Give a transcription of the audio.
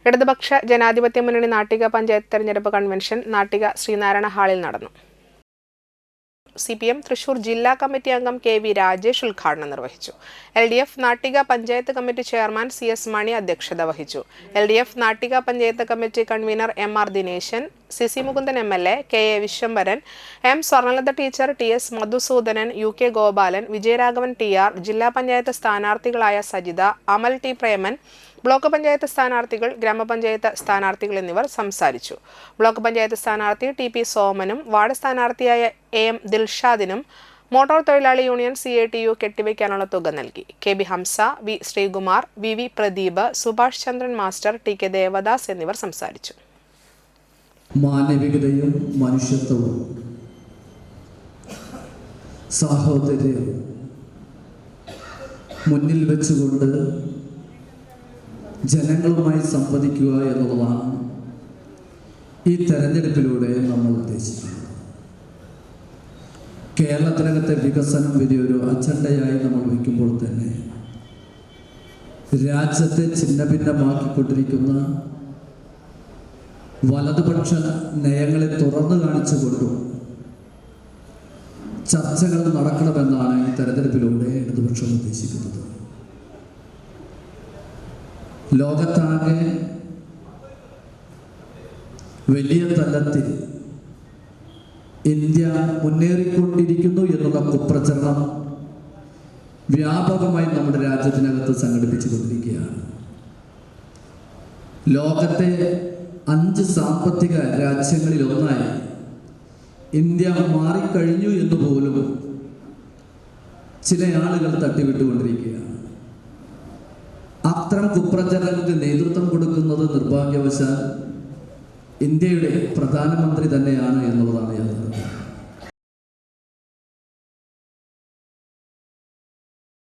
ഇടതുപക്ഷ ജനാധിപത്യ മുന്നണി നാട്ടിക പഞ്ചായത്ത് തെരഞ്ഞെടുപ്പ് കൺവെൻഷൻ നാട്ടിക ശ്രീനാരായണ ഹാളിൽ നടന്നു. CPM തൃശൂർ ജില്ലാ കമ്മിറ്റി അംഗം KV രാജേഷ് ഉദ്ഘാടനം നിർവഹിച്ചു. LDF Nattika panchayat committee chairman CS Mani അധ്യക്ഷത വഹിച്ചു. LDF Nattika panchayat committee convener MR Dineshan, CC Mukundan MLA, KA Viswambharan, M Swarnalatha teacher, TS Madhusoodanan, UK Gopalan, Vijayaraghavan TR, ജില്ലാ പഞ്ചായത്ത് സ്ഥാനാർത്ഥികളായ സജിത, അമൽ T പ്രേമൻ, ബ്ലോക്ക് പഞ്ചായത്ത് സ്ഥാനാർത്ഥികൾ, ഗ്രാമപഞ്ചായത്ത് സ്ഥാനാർത്ഥികൾ എന്നിവർ സംസാരിച്ചു. ബ്ലോക്ക് പഞ്ചായത്ത് സ്ഥാനാർത്ഥി TP സോമനും വാർഡ് സ്ഥാനാർത്ഥിയായ AM ദിൽഷാദിനും മോട്ടോർ തൊഴിലാളി യൂണിയൻ CATU കെട്ടിവയ്ക്കാനുള്ള തുക നൽകി. KB Hamsa, V Sreekumar, VV Pradeep, Subhash ചന്ദ്രൻ മാസ്റ്റർ, TK ദേവദാസ് എന്നിവർ സംസാരിച്ചു. മാനവികതയും മനുഷ്യത്വവും സാഹോദര്യവും മുന്നിൽ വെച്ചുകൊണ്ട് ജനങ്ങളുമായി സംവദിക്കുക എന്നുള്ളതാണ് ഈ തെരഞ്ഞെടുപ്പിലൂടെ നമ്മൾ ഉദ്ദേശിക്കുന്നത്. കേരളത്തിനകത്തെ വികസനം വലിയൊരു അജണ്ടയായി നമ്മൾ വയ്ക്കുമ്പോൾ തന്നെ രാജ്യത്തെ ഛിന്നഭിന്നമാക്കിക്കൊണ്ടിരിക്കുന്ന വലതുപക്ഷ നയങ്ങളെ തുറന്നു കാണിച്ചുകൊണ്ടും ചർച്ചകൾ നടക്കണമെന്നാണ് ഈ തെരഞ്ഞെടുപ്പിലൂടെ ഇടതുപക്ഷം ഉദ്ദേശിക്കുന്നത്. ലോകത്താകെ വലിയ തലത്തിൽ ഇന്ത്യ മുന്നേറിക്കൊണ്ടിരിക്കുന്നു എന്നുള്ള കുപ്രചരണം വ്യാപകമായി നമ്മുടെ രാജ്യത്തിനകത്ത് സംഘടിപ്പിച്ചുകൊണ്ടിരിക്കുകയാണ്. ലോകത്തെ 5 സാമ്പത്തിക രാജ്യങ്ങളിലൊന്നായി ഇന്ത്യ മാറിക്കഴിഞ്ഞു എന്ന് പോലും ചില ആളുകൾ തട്ടിവിട്ടുകൊണ്ടിരിക്കുകയാണ്. അത്തരം കുപ്രചരണങ്ങൾക്ക് നേതൃത്വം കൊടുക്കുന്നത് നിർഭാഗ്യവശാൽ ഇന്ത്യയുടെ പ്രധാനമന്ത്രി തന്നെയാണ് എന്നുള്ളതാണ്